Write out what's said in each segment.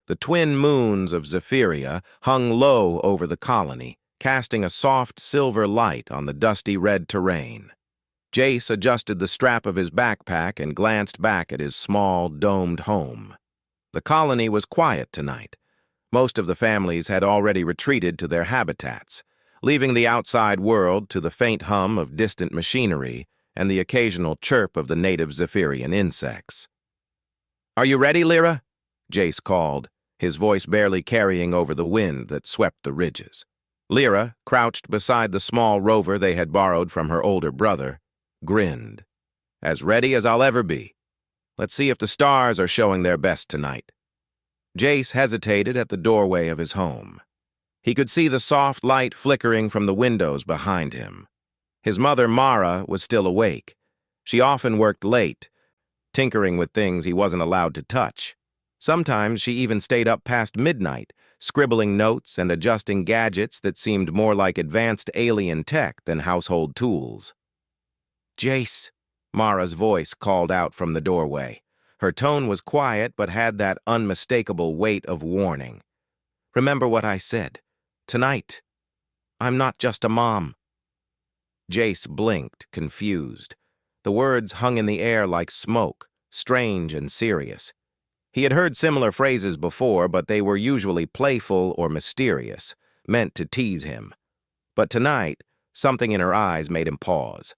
The twin moons of Zephyria hung low over the colony, casting a soft silver light on the dusty red terrain. Jace adjusted the strap of his backpack and glanced back at his small, domed home. The colony was quiet tonight. Most of the families had already retreated to their habitats, leaving the outside world to the faint hum of distant machinery and the occasional chirp of the native Zephyrian insects. "Are you ready, Lyra?" Jace called, his voice barely carrying over the wind that swept the ridges. Lyra, crouched beside the small rover they had borrowed from her older brother, grinned. "As ready as I'll ever be. Let's see if the stars are showing their best tonight." Jace hesitated at the doorway of his home. He could see the soft light flickering from the windows behind him. His mother, Mara, was still awake. She often worked late, tinkering with things he wasn't allowed to touch. Sometimes she even stayed up past midnight, scribbling notes and adjusting gadgets that seemed more like advanced alien tech than household tools. "Jace," Mara's voice called out from the doorway. Her tone was quiet but had that unmistakable weight of warning. "Remember what I said. Tonight, I'm not just a mom." Jace blinked, confused. The words hung in the air like smoke, strange and serious. He had heard similar phrases before, but they were usually playful or mysterious, meant to tease him. But tonight, something in her eyes made him pause.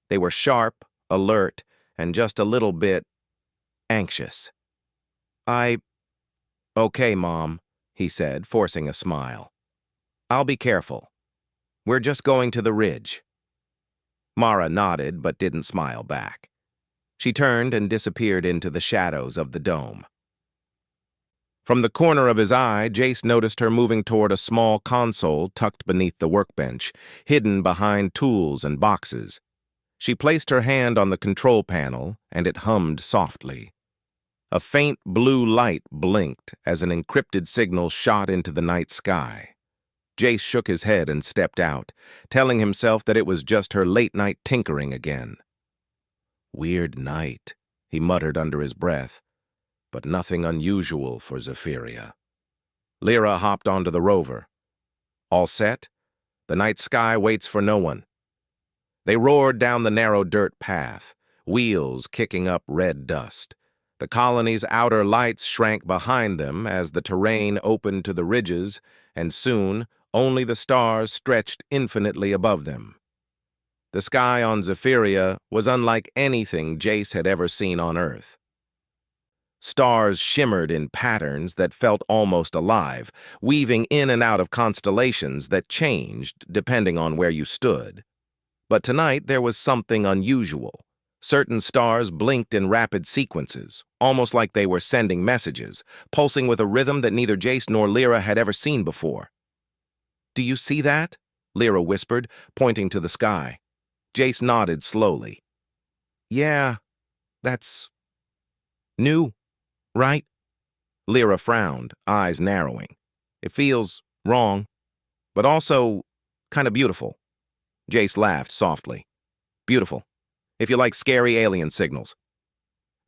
They were sharp, alert, and just a little bit anxious. "Okay, Mom," he said, forcing a smile. "I'll be careful. We're just going to the ridge." Mara nodded but didn't smile back. She turned and disappeared into the shadows of the dome. From the corner of his eye, Jace noticed her moving toward a small console tucked beneath the workbench, hidden behind tools and boxes. She placed her hand on the control panel, and it hummed softly. A faint blue light blinked as an encrypted signal shot into the night sky. Jace shook his head and stepped out, telling himself that it was just her late-night tinkering again. "Weird night," he muttered under his breath, but nothing unusual for Zephyria. Lyra hopped onto the rover. "All set? The night sky waits for no one." They roared down the narrow dirt path, wheels kicking up red dust. The colony's outer lights shrank behind them as the terrain opened to the ridges, and soon only the stars stretched infinitely above them. The sky on Zephyria was unlike anything Jace had ever seen on Earth. Stars shimmered in patterns that felt almost alive, weaving in and out of constellations that changed depending on where you stood. But tonight there was something unusual. Certain stars blinked in rapid sequences, almost like they were sending messages, pulsing with a rhythm that neither Jace nor Lyra had ever seen before. "Do you see that?" Lyra whispered, pointing to the sky. Jace nodded slowly. "Yeah, that's new, right?" Lyra frowned, eyes narrowing. "It feels wrong, but also kind of beautiful." Jace laughed softly. "Beautiful, if you like scary alien signals."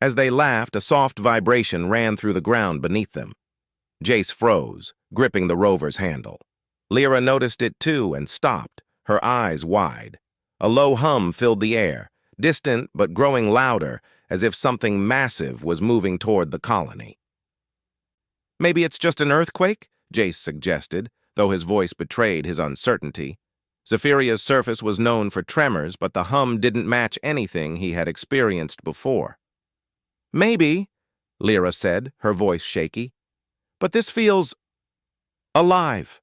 As they laughed, a soft vibration ran through the ground beneath them. Jace froze, gripping the rover's handle. Lyra noticed it too and stopped, her eyes wide. A low hum filled the air, distant but growing louder, as if something massive was moving toward the colony. "Maybe it's just an earthquake?" Jace suggested, though his voice betrayed his uncertainty. Zephyria's surface was known for tremors, but the hum didn't match anything he had experienced before. "Maybe," Lyra said, her voice shaky. "But this feels alive."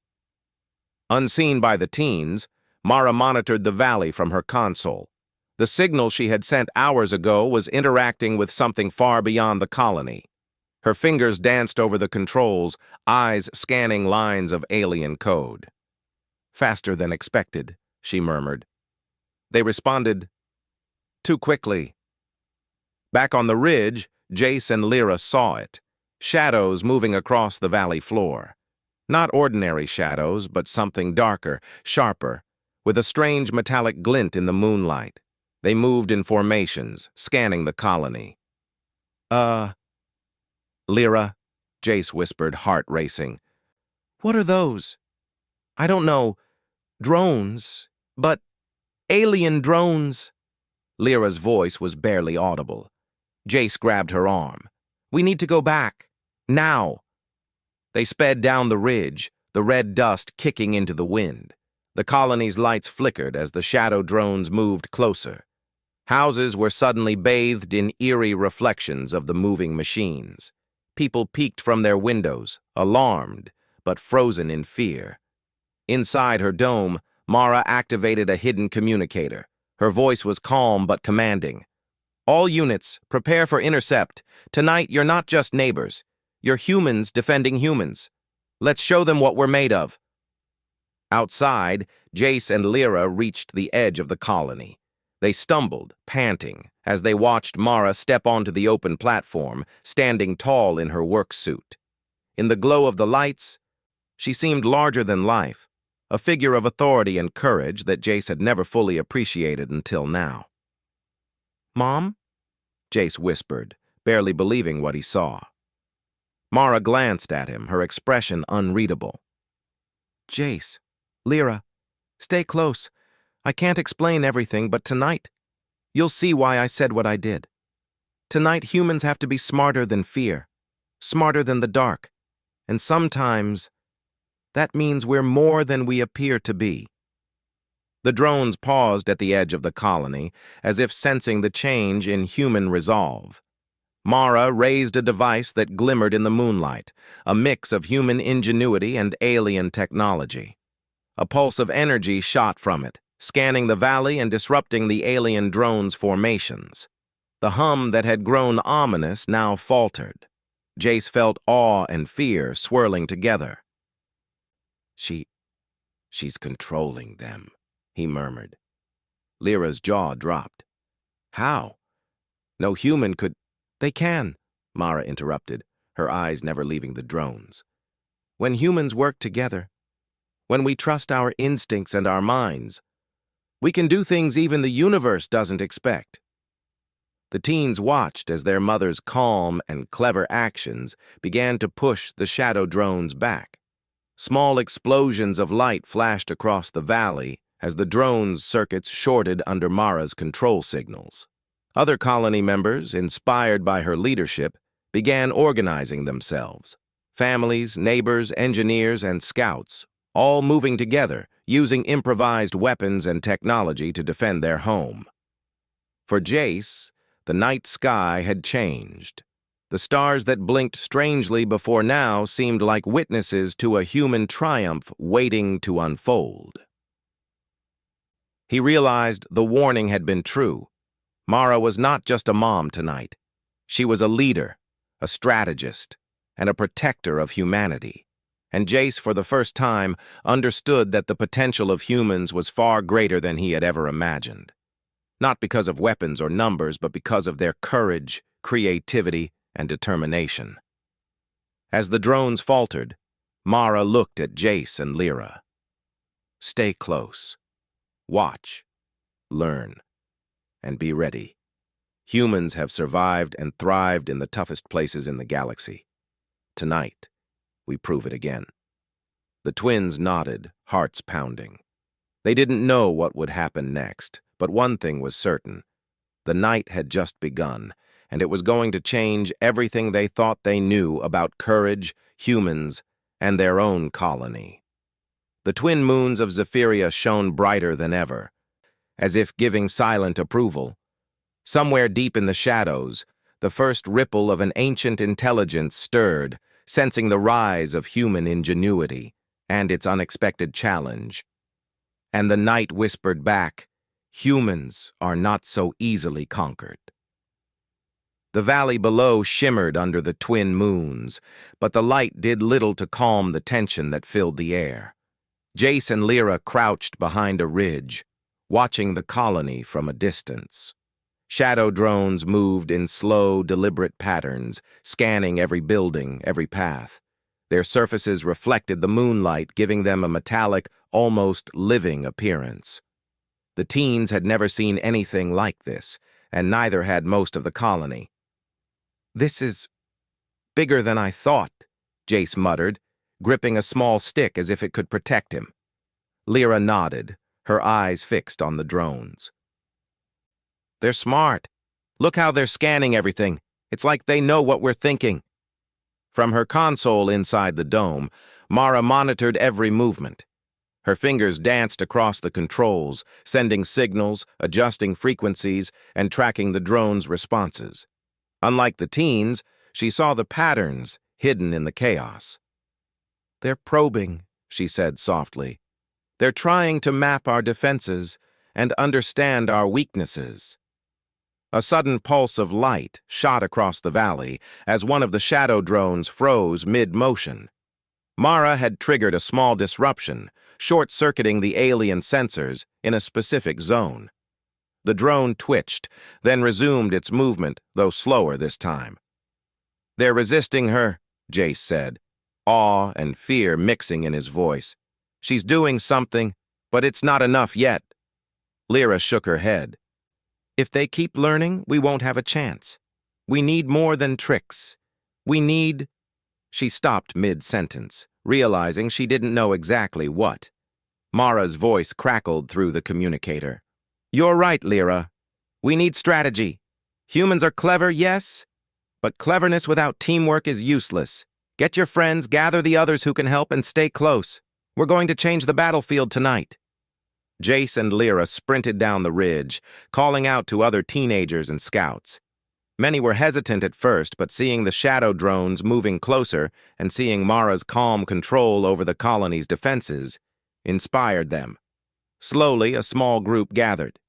Unseen by the teens, Mara monitored the valley from her console. The signal she had sent hours ago was interacting with something far beyond the colony. Her fingers danced over the controls, eyes scanning lines of alien code. "Faster than expected," she murmured. They responded too quickly. Back on the ridge, Jace and Lyra saw it, shadows moving across the valley floor. Not ordinary shadows, but something darker, sharper, with a strange metallic glint in the moonlight. They moved in formations, scanning the colony. Lyra," Jace whispered, heart racing. What are those? I don't know. Drones. But alien drones. Lyra's voice was barely audible. Jace grabbed her arm. We need to go back. Now. They sped down the ridge, the red dust kicking into the wind. The colony's lights flickered as the shadow drones moved closer. Houses were suddenly bathed in eerie reflections of the moving machines. People peeked from their windows, alarmed, but frozen in fear. Inside her dome, Mara activated a hidden communicator. Her voice was calm but commanding. All units, prepare for intercept. Tonight, you're not just neighbors. You're humans defending humans. Let's show them what we're made of. Outside, Jace and Lyra reached the edge of the colony. They stumbled, panting, as they watched Mara step onto the open platform, standing tall in her work suit. In the glow of the lights, she seemed larger than life, a figure of authority and courage that Jace had never fully appreciated until now. Mom? Jace whispered, barely believing what he saw. Mara glanced at him, her expression unreadable. Jace, Lyra, stay close. I can't explain everything, but tonight, you'll see why I said what I did. Tonight, humans have to be smarter than fear, smarter than the dark, and sometimes that means we're more than we appear to be. The drones paused at the edge of the colony, as if sensing the change in human resolve. Mara raised a device that glimmered in the moonlight, a mix of human ingenuity and alien technology. A pulse of energy shot from it, scanning the valley and disrupting the alien drones' formations. The hum that had grown ominous now faltered. Jace felt awe and fear swirling together. She's controlling them, he murmured. Lyra's jaw dropped. How? No human could... They can, Mara interrupted, her eyes never leaving the drones. When humans work together, when we trust our instincts and our minds, we can do things even the universe doesn't expect. The teens watched as their mother's calm and clever actions began to push the shadow drones back. Small explosions of light flashed across the valley as the drones' circuits shorted under Mara's control signals. Other colony members, inspired by her leadership, began organizing themselves. Families, neighbors, engineers, and scouts, all moving together, using improvised weapons and technology to defend their home. For Jace, the night sky had changed. The stars that blinked strangely before now seemed like witnesses to a human triumph waiting to unfold. He realized the warning had been true. Mara was not just a mom tonight. She was a leader, a strategist, and a protector of humanity. And Jace, for the first time, understood that the potential of humans was far greater than he had ever imagined. Not because of weapons or numbers, but because of their courage, creativity, and determination. As the drones faltered, Mara looked at Jace and Lyra. Stay close. Watch. Learn. And be ready. Humans have survived and thrived in the toughest places in the galaxy. Tonight, we prove it again. The twins nodded, hearts pounding. They didn't know what would happen next, but one thing was certain. The night had just begun, and it was going to change everything they thought they knew about courage, humans, and their own colony. The twin moons of Zephyria shone brighter than ever, as if giving silent approval. Somewhere deep in the shadows, the first ripple of an ancient intelligence stirred, sensing the rise of human ingenuity and its unexpected challenge. And the night whispered back, humans are not so easily conquered. The valley below shimmered under the twin moons, but the light did little to calm the tension that filled the air. Jace and Lyra crouched behind a ridge, watching the colony from a distance. Shadow drones moved in slow, deliberate patterns, scanning every building, every path. Their surfaces reflected the moonlight, giving them a metallic, almost living appearance. The teens had never seen anything like this, and neither had most of the colony. This is bigger than I thought, Jace muttered, gripping a small stick as if it could protect him. Lyra nodded, her eyes fixed on the drones. They're smart. Look how they're scanning everything. It's like they know what we're thinking. From her console inside the dome, Mara monitored every movement. Her fingers danced across the controls, sending signals, adjusting frequencies, and tracking the drone's responses. Unlike the teens, she saw the patterns hidden in the chaos. They're probing, she said softly. They're trying to map our defenses and understand our weaknesses. A sudden pulse of light shot across the valley as one of the shadow drones froze mid-motion. Mara had triggered a small disruption, short-circuiting the alien sensors in a specific zone. The drone twitched, then resumed its movement, though slower this time. They're resisting her, Jace said, awe and fear mixing in his voice. She's doing something, but it's not enough yet. Lyra shook her head. If they keep learning, we won't have a chance. We need more than tricks. We need... She stopped mid-sentence, realizing she didn't know exactly what. Mara's voice crackled through the communicator. You're right, Lyra. We need strategy. Humans are clever, yes, but cleverness without teamwork is useless. Get your friends, gather the others who can help, and stay close. We're going to change the battlefield tonight. Jace and Lyra sprinted down the ridge, calling out to other teenagers and scouts. Many were hesitant at first, but seeing the shadow drones moving closer and seeing Mara's calm control over the colony's defenses inspired them. Slowly, a small group gathered.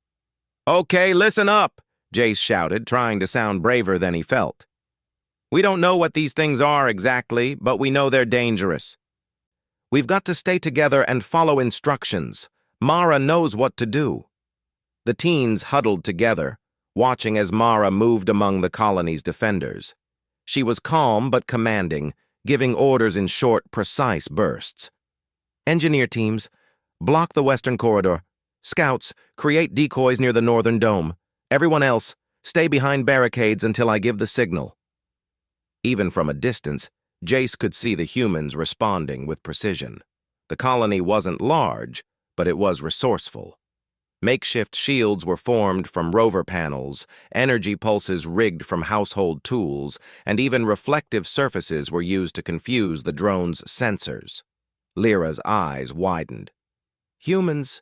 Okay, listen up, Jace shouted, trying to sound braver than he felt. We don't know what these things are exactly, but we know they're dangerous. We've got to stay together and follow instructions. Mara knows what to do. The teens huddled together, watching as Mara moved among the colony's defenders. She was calm but commanding, giving orders in short, precise bursts. Engineer teams, block the western corridor. Scouts, create decoys near the northern dome. Everyone else, stay behind barricades until I give the signal. Even from a distance, Jace could see the humans responding with precision. The colony wasn't large, but it was resourceful. Makeshift shields were formed from rover panels, energy pulses rigged from household tools, and even reflective surfaces were used to confuse the drone's sensors. Lyra's eyes widened. Humans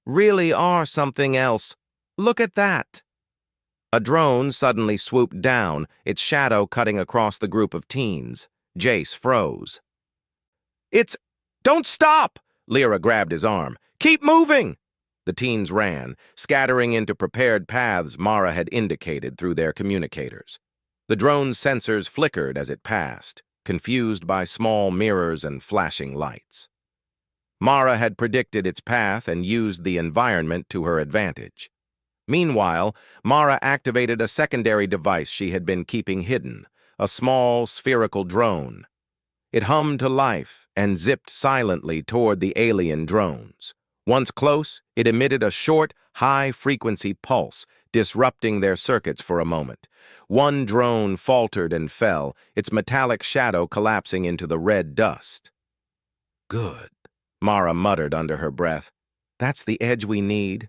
really are something else. Look at that! A drone suddenly swooped down, its shadow cutting across the group of teens. Jace froze. Don't stop! Lyra grabbed his arm. Keep moving! The teens ran, scattering into prepared paths Mara had indicated through their communicators. The drone's sensors flickered as it passed, confused by small mirrors and flashing lights. Mara had predicted its path and used the environment to her advantage. Meanwhile, Mara activated a secondary device she had been keeping hidden, a small, spherical drone. It hummed to life and zipped silently toward the alien drones. Once close, it emitted a short, high-frequency pulse, disrupting their circuits for a moment. One drone faltered and fell, its metallic shadow collapsing into the red dust. Good, Mara muttered under her breath. That's the edge we need.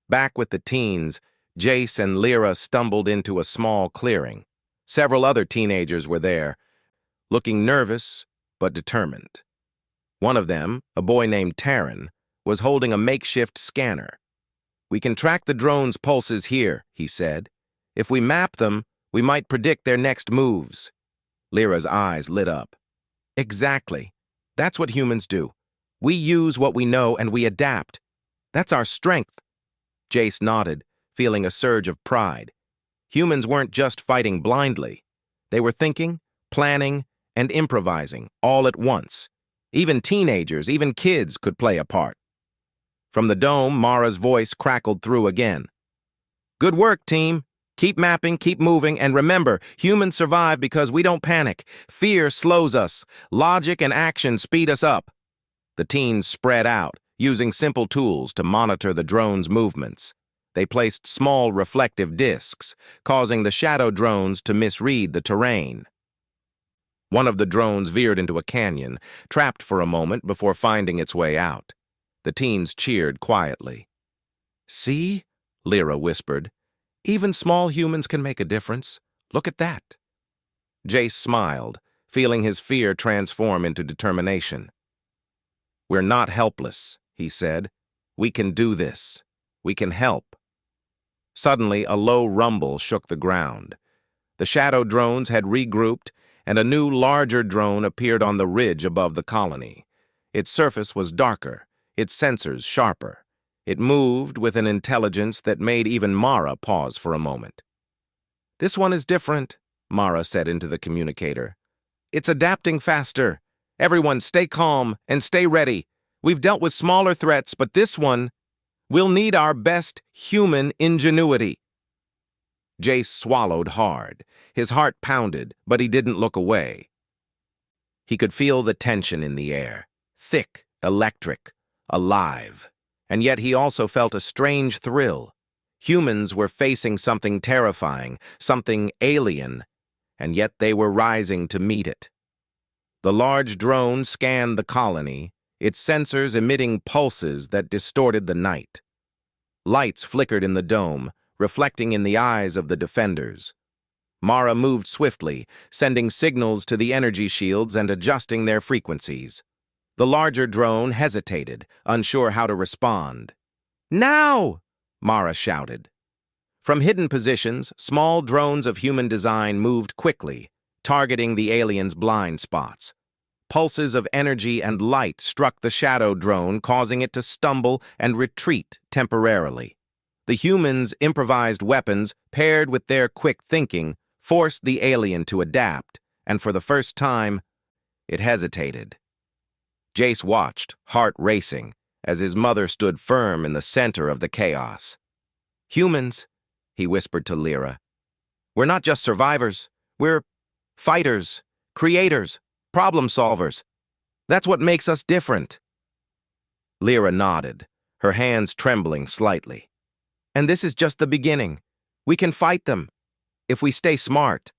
Back with the teens, Jace and Lyra stumbled into a small clearing. Several other teenagers were there, looking nervous but determined. One of them, a boy named Taryn, was holding a makeshift scanner. We can track the drone's pulses here, he said. If we map them, we might predict their next moves. Lyra's eyes lit up. Exactly. That's what humans do. We use what we know and we adapt. That's our strength. Jace nodded, feeling a surge of pride. Humans weren't just fighting blindly. They were thinking, planning, and improvising all at once. Even teenagers, even kids could play a part. From the dome, Mara's voice crackled through again. Good work, team. Keep mapping, keep moving, and remember, humans survive because we don't panic. Fear slows us. Logic and action speed us up. The teens spread out, using simple tools to monitor the drone's movements. They placed small reflective discs, causing the shadow drones to misread the terrain. One of the drones veered into a canyon, trapped for a moment before finding its way out. The teens cheered quietly. "See?" Lyra whispered. "Even small humans can make a difference. Look at that." Jace smiled, feeling his fear transform into determination. "We're not helpless," he said. "We can do this. We can help." Suddenly, a low rumble shook the ground. The shadow drones had regrouped, and a new, larger drone appeared on the ridge above the colony. Its surface was darker, its sensors sharper. It moved with an intelligence that made even Mara pause for a moment. "This one is different," Mara said into the communicator. "It's adapting faster. Everyone stay calm and stay ready. We've dealt with smaller threats, but this one, we'll need our best human ingenuity." Jace swallowed hard. His heart pounded, but he didn't look away. He could feel the tension in the air, thick, electric, alive. And yet he also felt a strange thrill. Humans were facing something terrifying, something alien, and yet they were rising to meet it. The large drone scanned the colony, its sensors emitting pulses that distorted the night. Lights flickered in the dome, reflecting in the eyes of the defenders. Mara moved swiftly, sending signals to the energy shields and adjusting their frequencies. The larger drone hesitated, unsure how to respond. "Now!" Mara shouted. From hidden positions, small drones of human design moved quickly, targeting the aliens' blind spots. Pulses of energy and light struck the shadow drone, causing it to stumble and retreat temporarily. The humans' improvised weapons, paired with their quick thinking, forced the alien to adapt, and for the first time, it hesitated. Jace watched, heart racing, as his mother stood firm in the center of the chaos. "Humans," he whispered to Lyra, "we're not just survivors. We're fighters, creators, problem solvers. That's what makes us different." Lyra nodded, her hands trembling slightly. "And this is just the beginning. We can fight them, if we stay smart."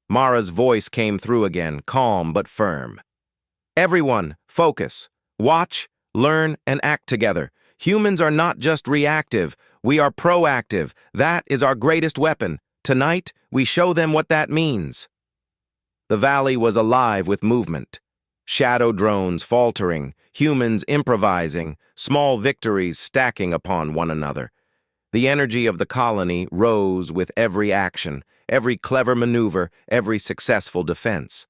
Mara's voice came through again, calm but firm. "Everyone, focus. Watch, learn, and act together. Humans are not just reactive. We are proactive. That is our greatest weapon. Tonight, we show them what that means." The valley was alive with movement. Shadow drones faltering, humans improvising, small victories stacking upon one another. The energy of the colony rose with every action, every clever maneuver, every successful defense.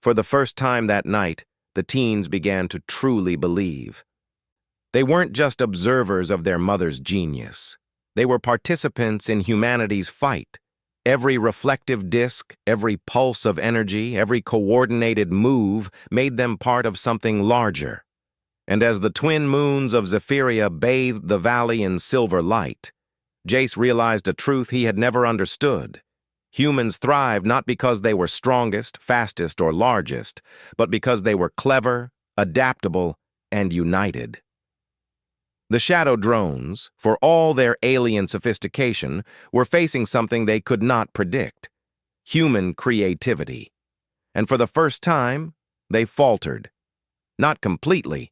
For the first time that night, the teens began to truly believe. They weren't just observers of their mother's genius. They were participants in humanity's fight. Every reflective disk, every pulse of energy, every coordinated move made them part of something larger. And as the twin moons of Zephyria bathed the valley in silver light, Jace realized a truth he had never understood. Humans thrived not because they were strongest, fastest, or largest, but because they were clever, adaptable, and united. The shadow drones, for all their alien sophistication, were facing something they could not predict: human creativity. And for the first time, they faltered. Not completely,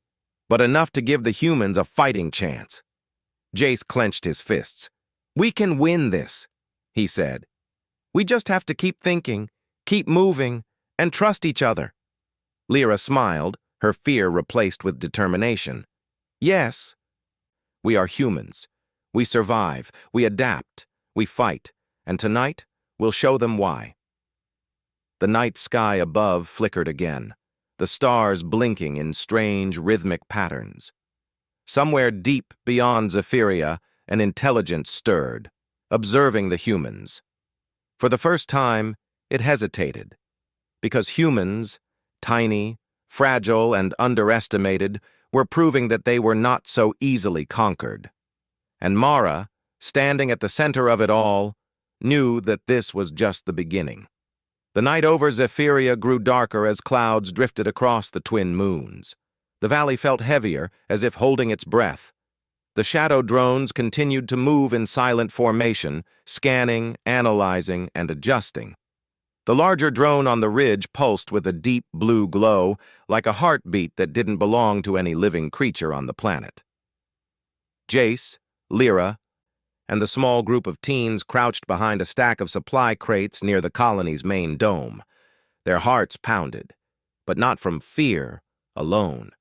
but enough to give the humans a fighting chance. Jace clenched his fists. "We can win this," he said. "We just have to keep thinking, keep moving, and trust each other." Lyra smiled, her fear replaced with determination. "Yes, we are humans. We survive, we adapt, we fight, and tonight we'll show them why." The night sky above flickered again, the stars blinking in strange, rhythmic patterns. Somewhere deep beyond Zephyria, an intelligence stirred, observing the humans. For the first time, it hesitated, because humans, tiny, fragile, and underestimated, were proving that they were not so easily conquered. And Mara, standing at the center of it all, knew that this was just the beginning. The night over Zephyria grew darker as clouds drifted across the twin moons. The valley felt heavier, as if holding its breath. The shadow drones continued to move in silent formation, scanning, analyzing, and adjusting. The larger drone on the ridge pulsed with a deep blue glow, like a heartbeat that didn't belong to any living creature on the planet. Jace, Lyra, and the small group of teens crouched behind a stack of supply crates near the colony's main dome. Their hearts pounded, but not from fear alone.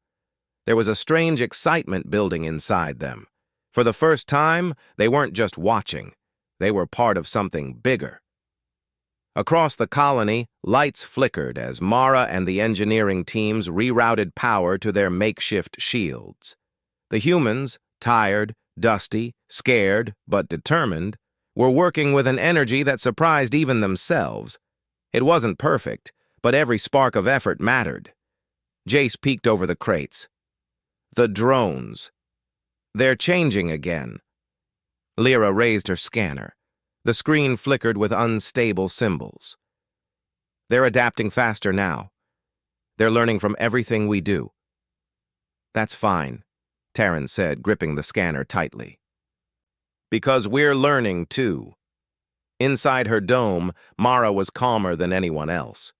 There was a strange excitement building inside them. For the first time, they weren't just watching. They were part of something bigger. Across the colony, lights flickered as Mara and the engineering teams rerouted power to their makeshift shields. The humans, tired, dusty, scared, but determined, were working with an energy that surprised even themselves. It wasn't perfect, but every spark of effort mattered. Jace peeked over the crates. The drones. They're changing again. Lyra raised her scanner. The screen flickered with unstable symbols. They're adapting faster now. They're learning from everything we do. That's fine, Taryn said, gripping the scanner tightly. Because we're learning, too. Inside her dome, Mara was calmer than anyone else.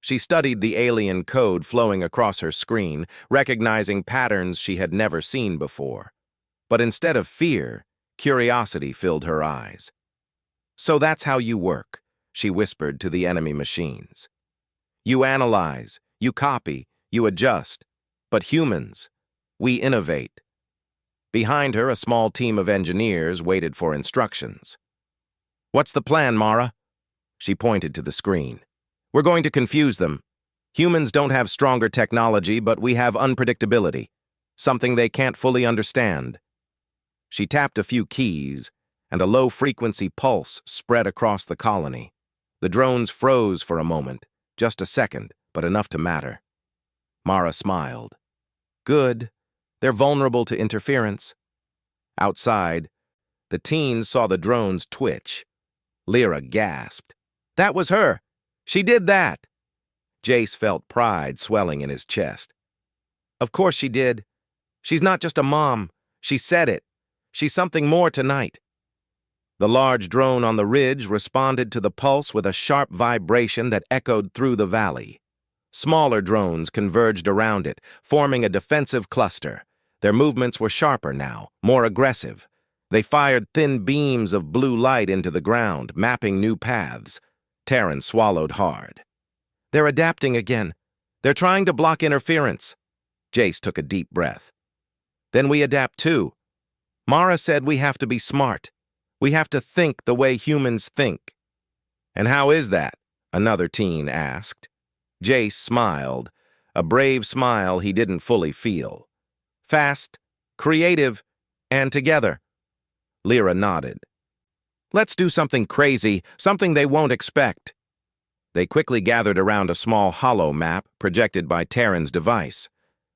She studied the alien code flowing across her screen, recognizing patterns she had never seen before. But instead of fear, curiosity filled her eyes. So that's how you work, she whispered to the enemy machines. You analyze, you copy, you adjust. But humans, we innovate. Behind her, a small team of engineers waited for instructions. What's the plan, Mara? She pointed to the screen. We're going to confuse them. Humans don't have stronger technology, but we have unpredictability, something they can't fully understand. She tapped a few keys, and a low-frequency pulse spread across the colony. The drones froze for a moment, just a second, but enough to matter. Mara smiled. Good. They're vulnerable to interference. Outside, the teens saw the drones twitch. Lyra gasped. That was her! She did that! Jace felt pride swelling in his chest. Of course she did. She's not just a mom. She said it. She's something more tonight. The large drone on the ridge responded to the pulse with a sharp vibration that echoed through the valley. Smaller drones converged around it, forming a defensive cluster. Their movements were sharper now, more aggressive. They fired thin beams of blue light into the ground, mapping new paths. Taryn swallowed hard. They're adapting again. They're trying to block interference. Jace took a deep breath. Then we adapt too. Mara said we have to be smart. We have to think the way humans think. And how is that? Another teen asked. Jace smiled, a brave smile he didn't fully feel. Fast, creative, and together. Lyra nodded. Let's do something crazy, something they won't expect. They quickly gathered around a small holo map projected by Taryn's device.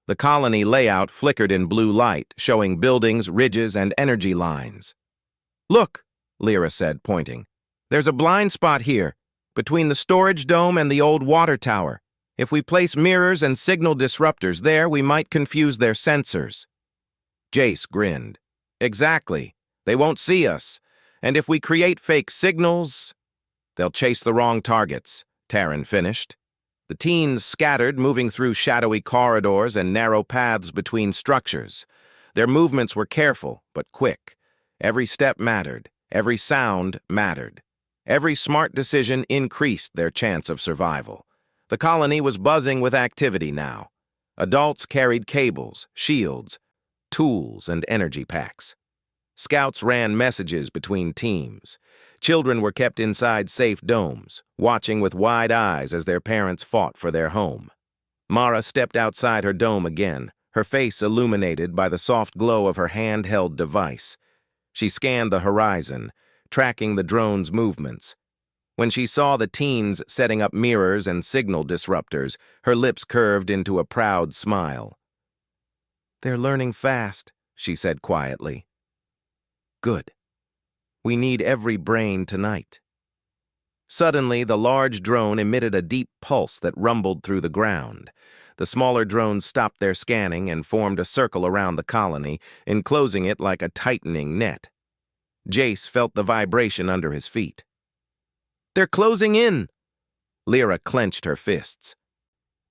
The colony layout flickered in blue light, showing buildings, ridges, and energy lines. Look, Lyra said, pointing. There's a blind spot here, between the storage dome and the old water tower. If we place mirrors and signal disruptors there, we might confuse their sensors. Jace grinned. Exactly. They won't see us. And if we create fake signals, they'll chase the wrong targets, Taryn finished. The teens scattered, moving through shadowy corridors and narrow paths between structures. Their movements were careful, but quick. Every step mattered. Every sound mattered. Every smart decision increased their chance of survival. The colony was buzzing with activity now. Adults carried cables, shields, tools, and energy packs. Scouts ran messages between teams. Children were kept inside safe domes, watching with wide eyes as their parents fought for their home. Mara stepped outside her dome again, her face illuminated by the soft glow of her handheld device. She scanned the horizon, tracking the drone's movements. When she saw the teens setting up mirrors and signal disruptors, her lips curved into a proud smile. They're learning fast, she said quietly. Good. We need every brain tonight. Suddenly, the large drone emitted a deep pulse that rumbled through the ground. The smaller drones stopped their scanning and formed a circle around the colony, enclosing it like a tightening net. Jace felt the vibration under his feet. They're closing in! Lyra clenched her fists.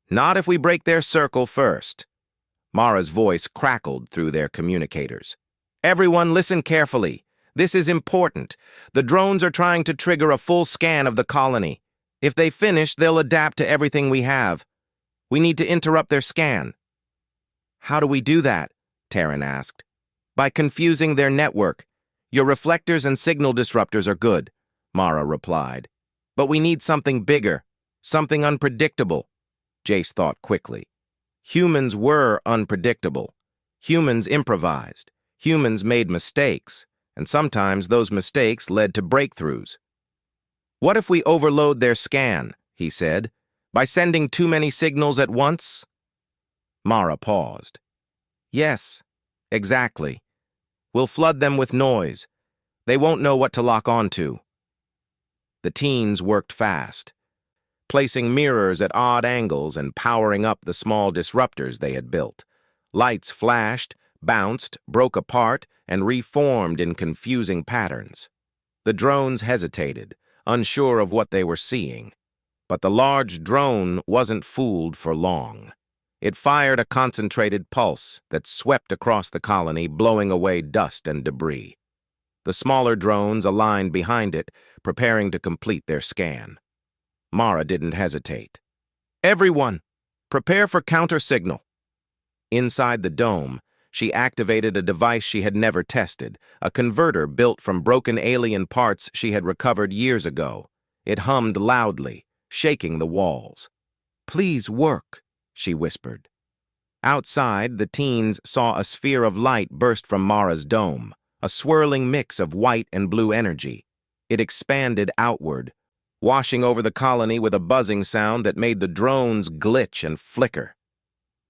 Not if we break their circle first. Mara's voice crackled through their communicators. Everyone listen carefully. This is important. The drones are trying to trigger a full scan of the colony. If they finish, they'll adapt to everything we have. We need to interrupt their scan. How do we do that? Taryn asked. By confusing their network. Your reflectors and signal disruptors are good, Mara replied. But we need something bigger, something unpredictable. Jace thought quickly. Humans were unpredictable. Humans improvised. Humans made mistakes, and sometimes those mistakes led to breakthroughs. What if we overload their scan, he said, by sending too many signals at once? Mara paused. Yes, exactly. We'll flood them with noise. They won't know what to lock onto. The teens worked fast, placing mirrors at odd angles and powering up the small disruptors they had built. Lights flashed, bounced, broke apart, and reformed in confusing patterns. The drones hesitated, unsure of what they were seeing. But the large drone wasn't fooled for long. It fired a concentrated pulse that swept across the colony, blowing away dust and debris. The smaller drones aligned behind it, preparing to complete their scan. Mara didn't hesitate. Everyone, prepare for counter-signal. Inside the dome, she activated a device she had never tested, a converter built from broken alien parts she had recovered years ago. It hummed loudly, shaking the walls. Please work, she whispered. Outside, the teens saw a sphere of light burst from Mara's dome, a swirling mix of white and blue energy. It expanded outward, washing over the colony with a buzzing sound that made the drones glitch and flicker.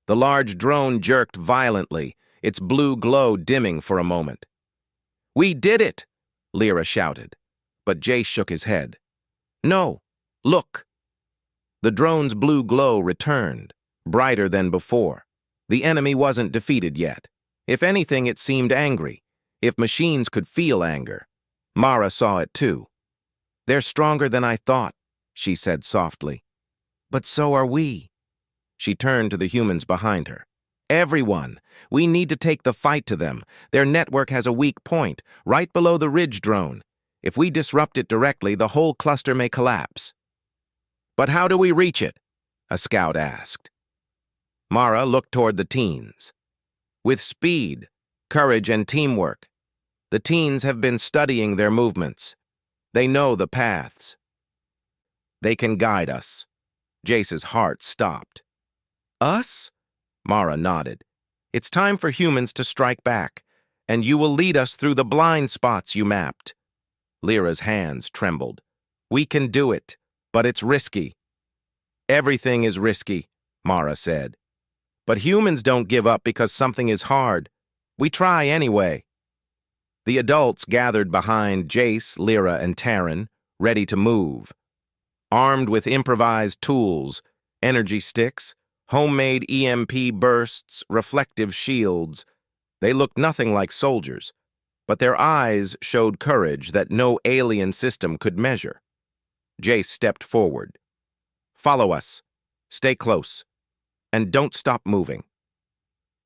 The large drone jerked violently, its blue glow dimming for a moment. We did it, Lyra shouted, but Jace shook his head. No, look. The drone's blue glow returned, brighter than before. The enemy wasn't defeated yet. If anything, it seemed angry. If machines could feel anger. Mara saw it too. They're stronger than I thought, she said softly. But so are we. She turned to the humans behind her. Everyone, we need to take the fight to them. Their network has a weak point, right below the ridge drone. If we disrupt it directly, the whole cluster may collapse. But how do we reach it? A scout asked. Mara looked toward the teens. With speed, courage, and teamwork. The teens have been studying their movements. They know the paths. They can guide us. Jace's heart stopped. Us? Mara nodded. It's time for humans to strike back, and you will lead us through the blind spots you mapped. Lyra's hands trembled. We can do it, but it's risky. Everything is risky, Mara said. But humans don't give up because something is hard. We try anyway. The adults gathered behind Jace, Lyra, and Taryn, ready to move. Armed with improvised tools, energy sticks, homemade EMP bursts, reflective shields, they looked nothing like soldiers, but their eyes showed courage that no alien system could measure. Jace stepped forward. Follow us. Stay close. And don't stop moving.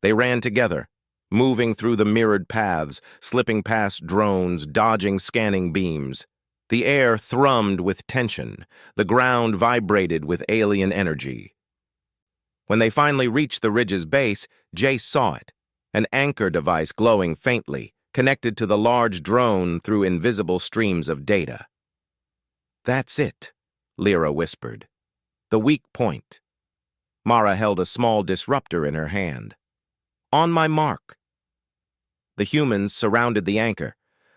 They ran together, moving through the mirrored paths, slipping past drones, dodging scanning beams. The air thrummed with tension. The ground vibrated with alien energy. When they finally reached the ridge's base, Jace saw it, an anchor device glowing faintly, connected to the large drone through invisible streams of data. That's it, Lyra whispered. The weak point. Mara held a small disruptor in her hand. On my mark. The humans surrounded the anchor.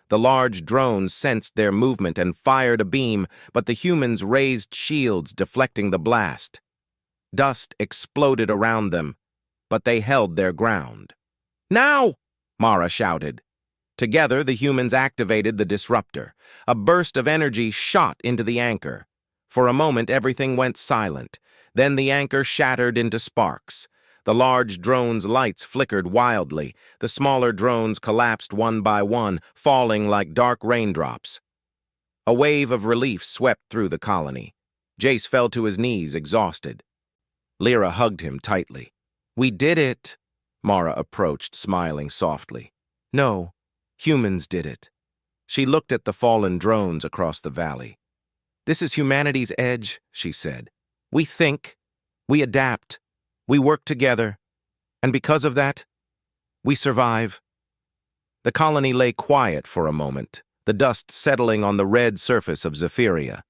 The large drones sensed their movement and fired a beam, but the humans raised shields, deflecting the blast. Dust exploded around them, but they held their ground. Now! Mara shouted. Together, the humans activated the disruptor. A burst of energy shot into the anchor. For a moment, everything went silent. Then the anchor shattered into sparks. The large drone's lights flickered wildly. The smaller drones collapsed one by one, falling like dark raindrops. A wave of relief swept through the colony. Jace fell to his knees, exhausted. Lyra hugged him tightly. "We did it," Mara approached, smiling softly. "No, humans did it." She looked at the fallen drones across the valley. "This is humanity's edge," she said. "We think, we adapt, we work together, and because of that, we survive." The colony lay quiet for a moment, the dust settling on the red surface of Zephyria.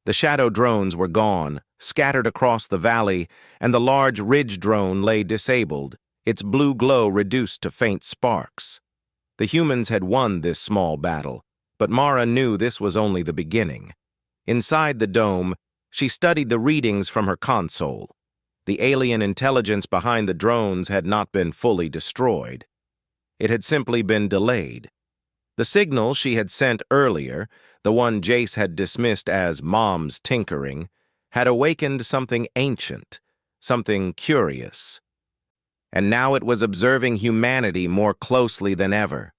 The shadow drones were gone, scattered across the valley, and the large ridge drone lay disabled, its blue glow reduced to faint sparks. The humans had won this small battle, but Mara knew this was only the beginning. Inside the dome, she studied the readings from her console. The alien intelligence behind the drones had not been fully destroyed. It had simply been delayed. The signal she had sent earlier, the one Jace had dismissed as Mom's tinkering, had awakened something ancient, something curious. And now it was observing humanity more closely than ever.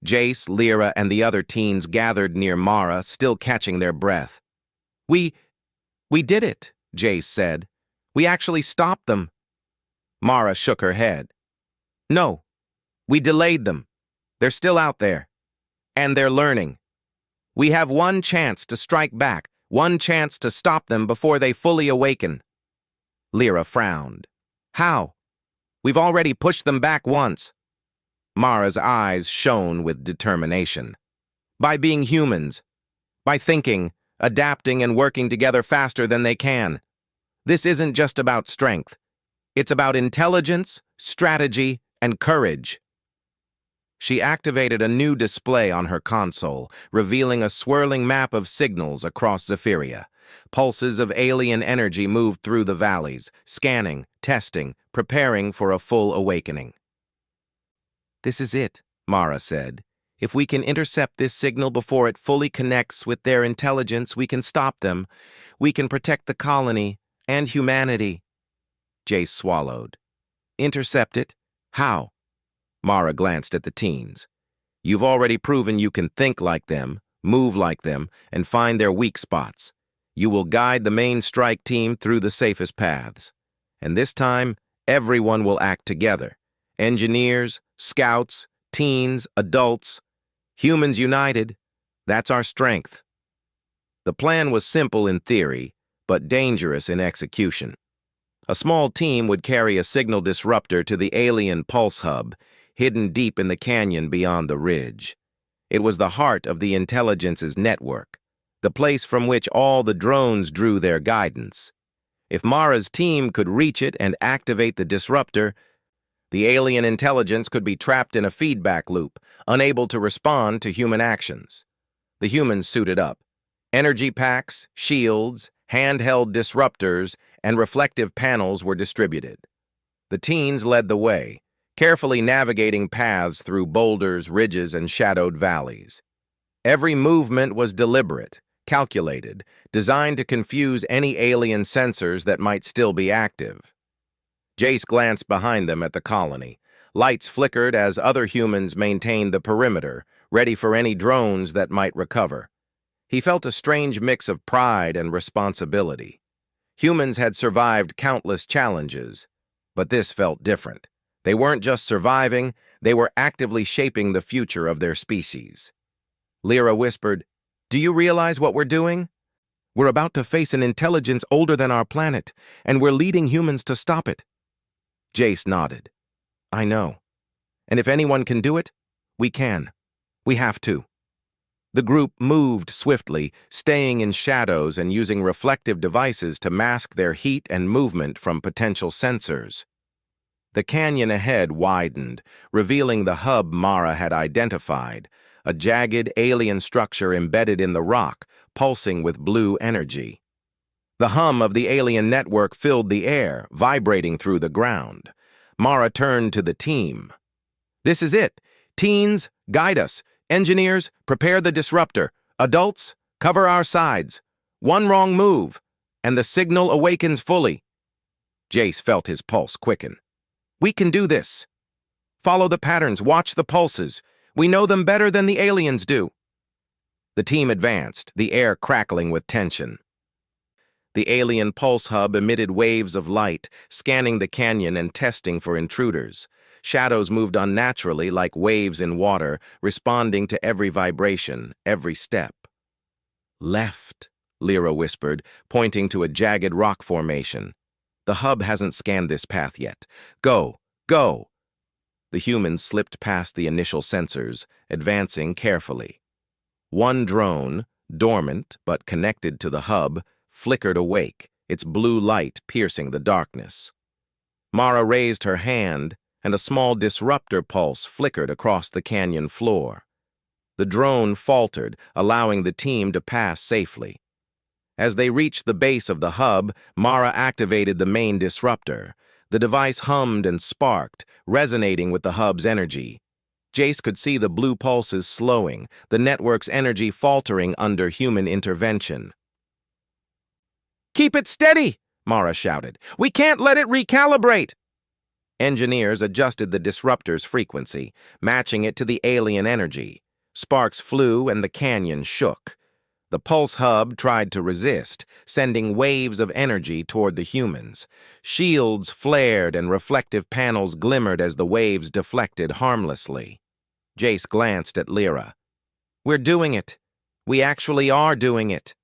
Jace, Lyra, and the other teens gathered near Mara, still catching their breath. We did it," Jace said. "We actually stopped them." Mara shook her head. "No, we delayed them. They're still out there. And they're learning. We have one chance to strike back, one chance to stop them before they fully awaken." Lyra frowned. "How? We've already pushed them back once." Mara's eyes shone with determination. "By being humans. By thinking, adapting, and working together faster than they can. This isn't just about strength. It's about intelligence, strategy, and courage." She activated a new display on her console, revealing a swirling map of signals across Zephyria. Pulses of alien energy moved through the valleys, scanning, testing, preparing for a full awakening. "This is it," Mara said. "If we can intercept this signal before it fully connects with their intelligence, we can stop them. We can protect the colony and humanity." Jace swallowed. "Intercept it? How?" Mara glanced at the teens. "You've already proven you can think like them, move like them, and find their weak spots. You will guide the main strike team through the safest paths. And this time, everyone will act together. Engineers, scouts, teens, adults. Humans united. That's our strength." The plan was simple in theory, but dangerous in execution. A small team would carry a signal disruptor to the alien pulse hub, hidden deep in the canyon beyond the ridge. It was the heart of the intelligence's network, the place from which all the drones drew their guidance. If Mara's team could reach it and activate the disruptor, the alien intelligence could be trapped in a feedback loop, unable to respond to human actions. The humans suited up. Energy packs, shields, handheld disruptors, and reflective panels were distributed. The teens led the way, carefully navigating paths through boulders, ridges, and shadowed valleys. Every movement was deliberate, calculated, designed to confuse any alien sensors that might still be active. Jace glanced behind them at the colony. Lights flickered as other humans maintained the perimeter, ready for any drones that might recover. He felt a strange mix of pride and responsibility. Humans had survived countless challenges, but this felt different. They weren't just surviving, they were actively shaping the future of their species. Lyra whispered, "Do you realize what we're doing? We're about to face an intelligence older than our planet, and we're leading humans to stop it." Jace nodded. "I know. And if anyone can do it, we can. We have to." The group moved swiftly, staying in shadows and using reflective devices to mask their heat and movement from potential sensors. The canyon ahead widened, revealing the hub Mara had identified, a jagged alien structure embedded in the rock, pulsing with blue energy. The hum of the alien network filled the air, vibrating through the ground. Mara turned to the team. "This is it. Teens, guide us. Engineers, prepare the disruptor. Adults, cover our sides. One wrong move, and the signal awakens fully." Jace felt his pulse quicken. "We can do this. Follow the patterns, watch the pulses. We know them better than the aliens do." The team advanced, the air crackling with tension. The alien pulse hub emitted waves of light, scanning the canyon and testing for intruders. Shadows moved unnaturally like waves in water, responding to every vibration, every step. Left, Lyra whispered, pointing to a jagged rock formation. The hub hasn't scanned this path yet. Go, go! The humans slipped past the initial sensors, advancing carefully. One drone, dormant but connected to the hub, flickered awake, its blue light piercing the darkness. Mara raised her hand, and a small disruptor pulse flickered across the canyon floor. The drone faltered, allowing the team to pass safely. As they reached the base of the hub, Mara activated the main disruptor. The device hummed and sparked, resonating with the hub's energy. Jace could see the blue pulses slowing, the network's energy faltering under human intervention. "Keep it steady!" Mara shouted. "We can't let it recalibrate!" Engineers adjusted the disruptor's frequency, matching it to the alien energy. Sparks flew and the canyon shook. The pulse hub tried to resist, sending waves of energy toward the humans. Shields flared and reflective panels glimmered as the waves deflected harmlessly. Jace glanced at Lyra. "We're doing it. We actually are doing it."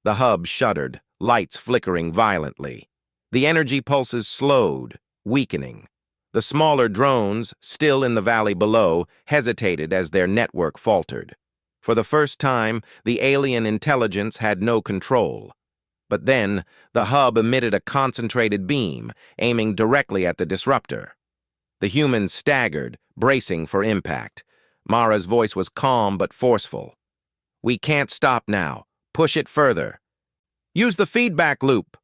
The hub shuddered, lights flickering violently. The energy pulses slowed, weakening. The smaller drones, still in the valley below, hesitated as their network faltered. For the first time, the alien intelligence had no control. But then, the hub emitted a concentrated beam, aiming directly at the disruptor. The humans staggered, bracing for impact. Mara's voice was calm but forceful. "We can't stop now. Push it further. Use the feedback loop."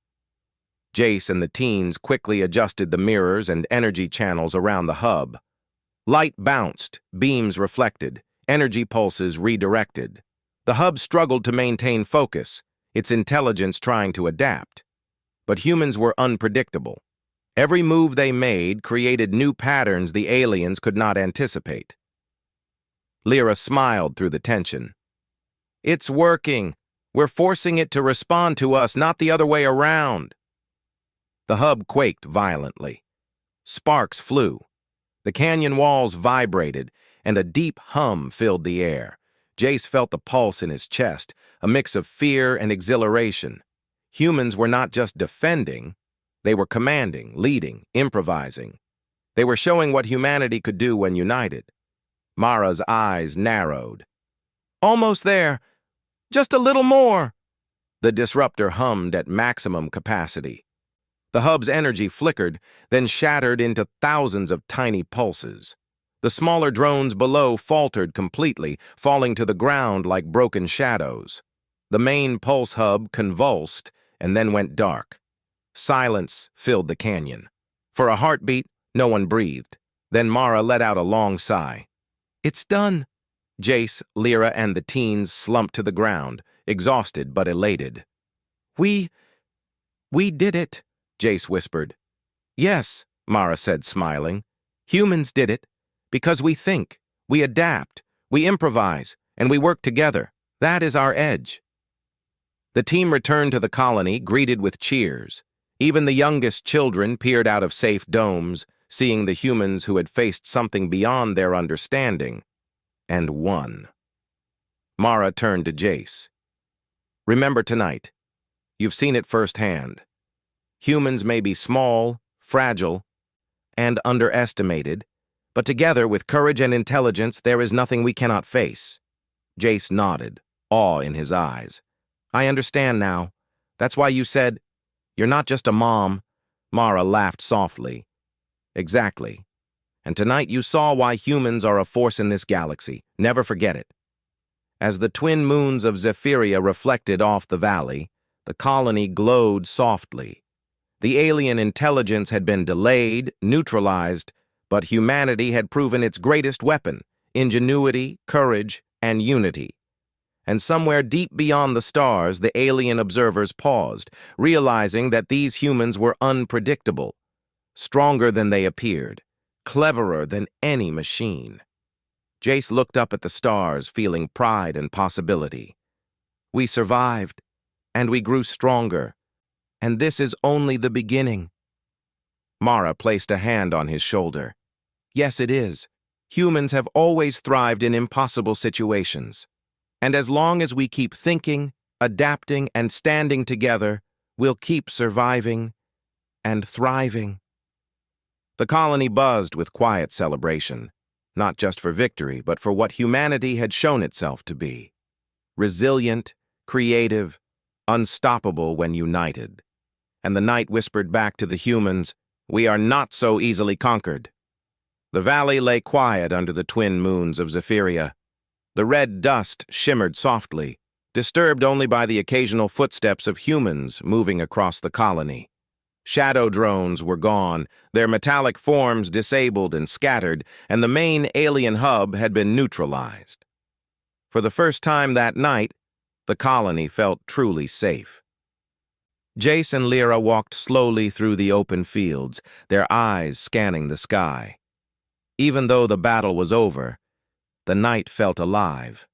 Jace and the teens quickly adjusted the mirrors and energy channels around the hub. Light bounced, beams reflected, energy pulses redirected. The hub struggled to maintain focus, its intelligence trying to adapt. But humans were unpredictable. Every move they made created new patterns the aliens could not anticipate. Lyra smiled through the tension. "It's working. We're forcing it to respond to us, not the other way around." The hub quaked violently. Sparks flew. The canyon walls vibrated, and a deep hum filled the air. Jace felt the pulse in his chest, a mix of fear and exhilaration. Humans were not just defending, they were commanding, leading, improvising. They were showing what humanity could do when united. Mara's eyes narrowed. "Almost there. Just a little more." The disruptor hummed at maximum capacity. The hub's energy flickered, then shattered into thousands of tiny pulses. The smaller drones below faltered completely, falling to the ground like broken shadows. The main pulse hub convulsed and then went dark. Silence filled the canyon. For a heartbeat, no one breathed. Then Mara let out a long sigh. "It's done." Jace, Lyra, and the teens slumped to the ground, exhausted but elated. We did it," Jace whispered. "Yes," Mara said, smiling. "Humans did it. Because we think, we adapt, we improvise, and we work together. That is our edge." The team returned to the colony, greeted with cheers. Even the youngest children peered out of safe domes, seeing the humans who had faced something beyond their understanding, and won. Mara turned to Jace. "Remember tonight. You've seen it firsthand. Humans may be small, fragile, and underestimated, but together with courage and intelligence, there is nothing we cannot face." Jace nodded, awe in his eyes. "I understand now. That's why you said, 'You're not just a mom.'" Mara laughed softly. "Exactly. And tonight you saw why humans are a force in this galaxy. Never forget it." As the twin moons of Zephyria reflected off the valley, the colony glowed softly. The alien intelligence had been delayed, neutralized, but humanity had proven its greatest weapon: ingenuity, courage, and unity. And somewhere deep beyond the stars, the alien observers paused, realizing that these humans were unpredictable, stronger than they appeared, cleverer than any machine. Jace looked up at the stars, feeling pride and possibility. "We survived, and we grew stronger, And this is only the beginning. Mara placed a hand on his shoulder. Yes, it is. Humans have always thrived in impossible situations. And as long as we keep thinking, adapting, and standing together, we'll keep surviving and thriving. The colony buzzed with quiet celebration, not just for victory, but for what humanity had shown itself to be. Resilient, creative, unstoppable when united. And the night whispered back to the humans, "We are not so easily conquered." The valley lay quiet under the twin moons of Zephyria. The red dust shimmered softly, disturbed only by the occasional footsteps of humans moving across the colony. Shadow drones were gone, their metallic forms disabled and scattered, and the main alien hub had been neutralized. For the first time that night, the colony felt truly safe. Jace and Lyra walked slowly through the open fields, their eyes scanning the sky. Even though the battle was over, the night felt alive.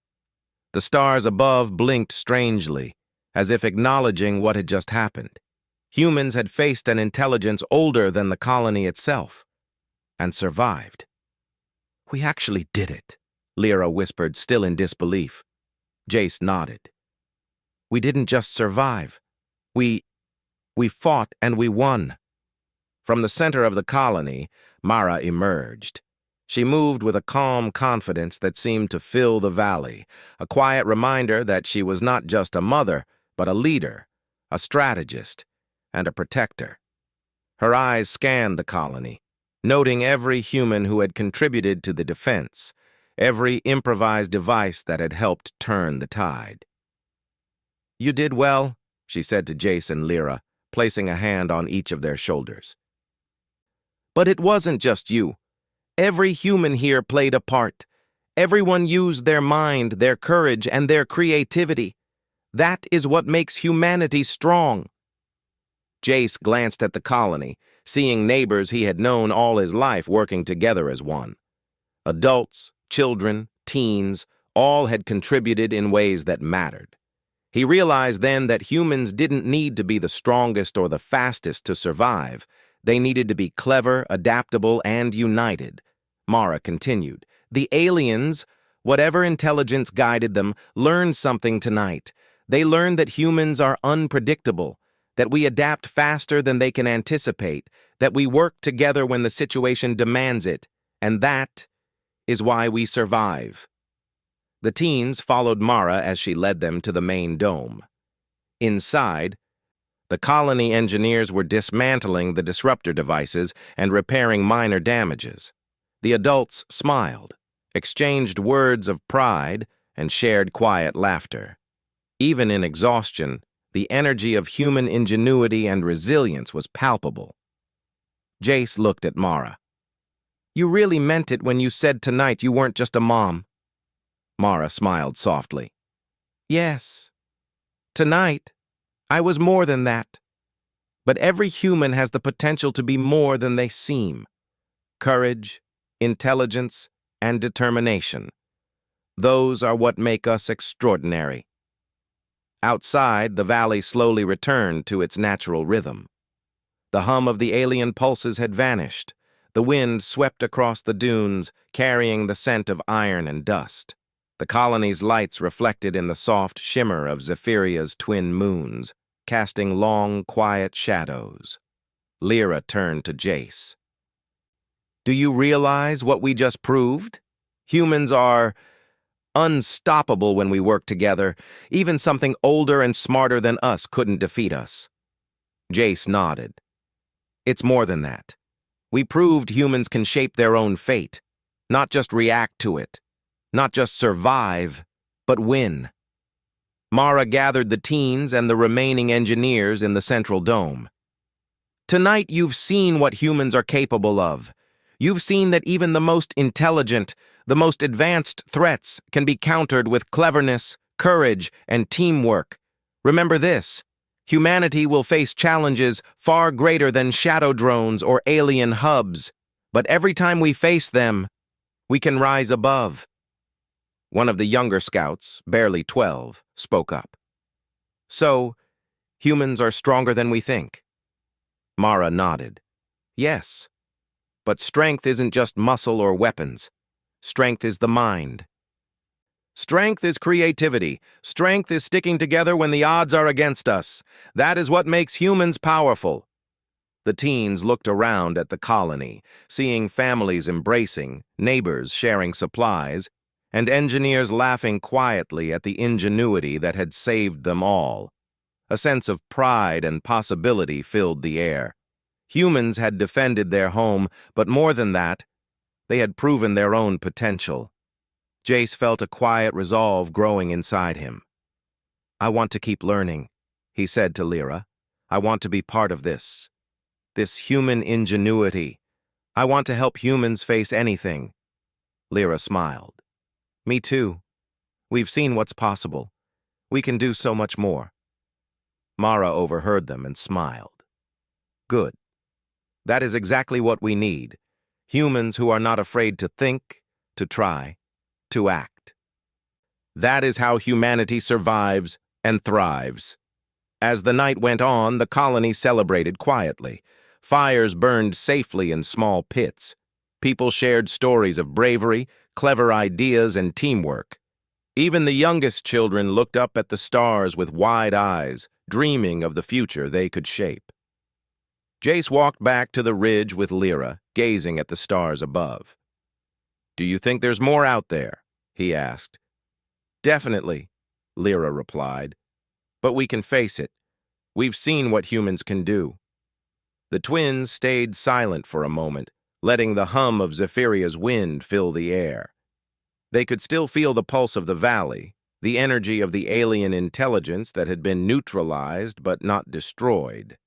The stars above blinked strangely, as if acknowledging what had just happened. Humans had faced an intelligence older than the colony itself, and survived. "We actually did it," Lyra whispered, still in disbelief. Jace nodded. "We didn't just survive. We fought and we won." From the center of the colony, Mara emerged. She moved with a calm confidence that seemed to fill the valley, a quiet reminder that she was not just a mother, but a leader, a strategist, and a protector. Her eyes scanned the colony, noting every human who had contributed to the defense, every improvised device that had helped turn the tide. "You did well," she said to Jace and Lyra, placing a hand on each of their shoulders. "But it wasn't just you. Every human here played a part. Everyone used their mind, their courage, and their creativity. That is what makes humanity strong." Jace glanced at the colony, seeing neighbors he had known all his life working together as one. Adults, children, teens, all had contributed in ways that mattered. He realized then that humans didn't need to be the strongest or the fastest to survive. They needed to be clever, adaptable, and united. Mara continued, "The aliens, whatever intelligence guided them, learned something tonight. They learned that humans are unpredictable, that we adapt faster than they can anticipate, that we work together when the situation demands it, and that is why we survive." The teens followed Mara as she led them to the main dome. Inside, the colony engineers were dismantling the disruptor devices and repairing minor damages. The adults smiled, exchanged words of pride, and shared quiet laughter. Even in exhaustion, the energy of human ingenuity and resilience was palpable. Jace looked at Mara. "You really meant it when you said tonight you weren't just a mom." Mara smiled softly. "Yes. Tonight, I was more than that. But every human has the potential to be more than they seem. Courage, intelligence, and determination. Those are what make us extraordinary." Outside, the valley slowly returned to its natural rhythm. The hum of the alien pulses had vanished. The wind swept across the dunes, carrying the scent of iron and dust. The colony's lights reflected in the soft shimmer of Zephyria's twin moons, casting long, quiet shadows. Lyra turned to Jace. "Do you realize what we just proved? Humans are unstoppable when we work together. Even something older and smarter than us couldn't defeat us." Jace nodded. "It's more than that. We proved humans can shape their own fate, not just react to it, not just survive, but win." Mara gathered the teens and the remaining engineers in the central dome. "Tonight you've seen what humans are capable of. You've seen that even the most intelligent, the most advanced threats can be countered with cleverness, courage, and teamwork. Remember this: humanity will face challenges far greater than shadow drones or alien hubs, but every time we face them, we can rise above." One of the younger scouts, barely 12, spoke up. "So, Humans are stronger than we think. Mara nodded. Yes, but strength isn't just muscle or weapons. Strength is the mind. Strength is creativity. Strength is sticking together when the odds are against us. That is what makes humans powerful. The teens looked around at the colony, seeing families embracing, neighbors sharing supplies, and engineers laughing quietly at the ingenuity that had saved them all. A sense of pride and possibility filled the air. Humans had defended their home, but more than that, they had proven their own potential. Jace felt a quiet resolve growing inside him. I want to keep learning, he said to Lyra. I want to be part of this human ingenuity. I want to help humans face anything. Lyra smiled. Me too. We've seen what's possible. We can do so much more. Mara overheard them and smiled. Good. That is exactly what we need. Humans who are not afraid to think, to try, to act. That is how humanity survives and thrives. As the night went on, the colony celebrated quietly. Fires burned safely in small pits. People shared stories of bravery, clever ideas, and teamwork. Even the youngest children looked up at the stars with wide eyes, dreaming of the future they could shape. Jace walked back to the ridge with Lyra, gazing at the stars above. Do you think there's more out there? He asked. Definitely, Lyra replied. But we can face it. We've seen what humans can do. The twins stayed silent for a moment, letting the hum of Zephyria's wind fill the air. They could still feel the pulse of the valley, the energy of the alien intelligence that had been neutralized but not destroyed.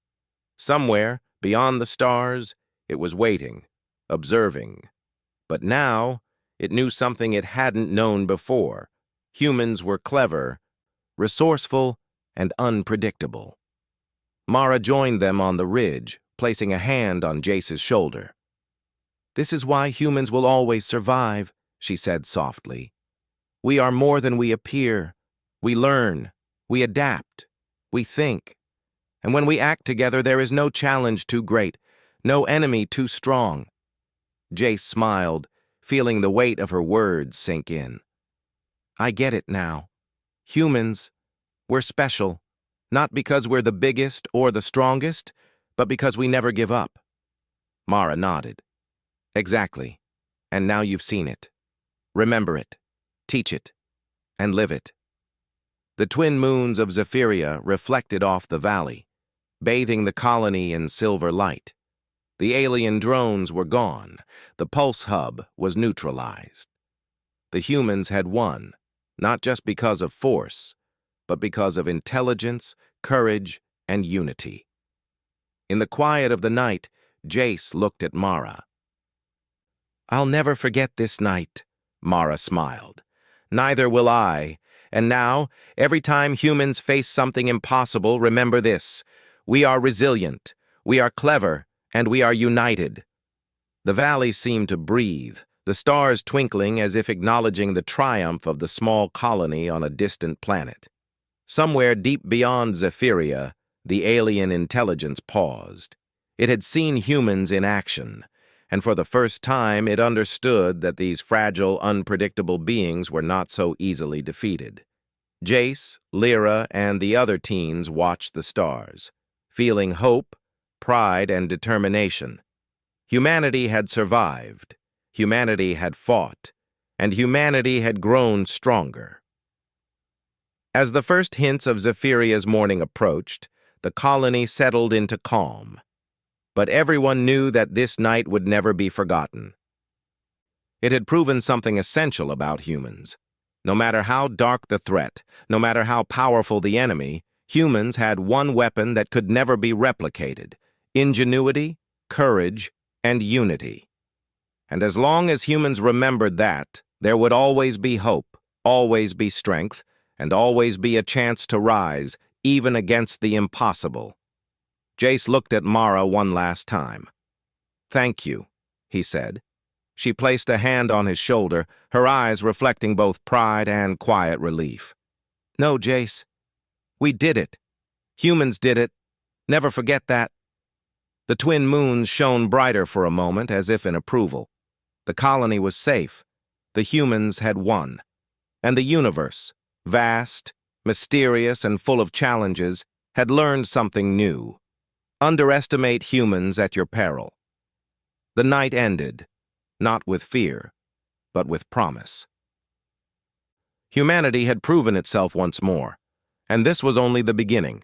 Somewhere, beyond the stars, it was waiting, observing. But now, it knew something it hadn't known before. Humans were clever, resourceful, and unpredictable. Mara joined them on the ridge, placing a hand on Jace's shoulder. This is why humans will always survive, she said softly. We are more than we appear. We learn, we adapt, we think. And when we act together, there is no challenge too great, no enemy too strong. Jace smiled, feeling the weight of her words sink in. I get it now. Humans, we're special, not because we're the biggest or the strongest, but because we never give up. Mara nodded. Exactly. And now you've seen it. Remember it, teach it, and live it. The twin moons of Zephyria reflected off the valley, bathing the colony in silver light. The alien drones were gone. The pulse hub was neutralized. The humans had won, not just because of force, but because of intelligence, courage, and unity. In the quiet of the night, Jace looked at Mara. I'll never forget this night, Mara smiled. Neither will I. And now, every time humans face something impossible, remember this. We are resilient, we are clever, and we are united. The valley seemed to breathe, the stars twinkling as if acknowledging the triumph of the small colony on a distant planet. Somewhere deep beyond Zephyria, the alien intelligence paused. It had seen humans in action, and for the first time it understood that these fragile, unpredictable beings were not so easily defeated. Jace, Lyra, and the other teens watched the stars, feeling hope, pride, and determination. Humanity had survived, humanity had fought, and humanity had grown stronger. As the first hints of Zephyria's morning approached, the colony settled into calm. But everyone knew that this night would never be forgotten. It had proven something essential about humans. No matter how dark the threat, no matter how powerful the enemy, humans had one weapon that could never be replicated: ingenuity, courage, and unity. And as long as humans remembered that, there would always be hope, always be strength, and always be a chance to rise, even against the impossible. Jace looked at Mara one last time. Thank you, he said. She placed a hand on his shoulder, her eyes reflecting both pride and quiet relief. No, Jace. We did it. Humans did it. Never forget that. The twin moons shone brighter for a moment, as if in approval. The colony was safe. The humans had won. And the universe, vast, mysterious, and full of challenges, had learned something new. Underestimate humans at your peril. The night ended, not with fear, but with promise. Humanity had proven itself once more, and this was only the beginning.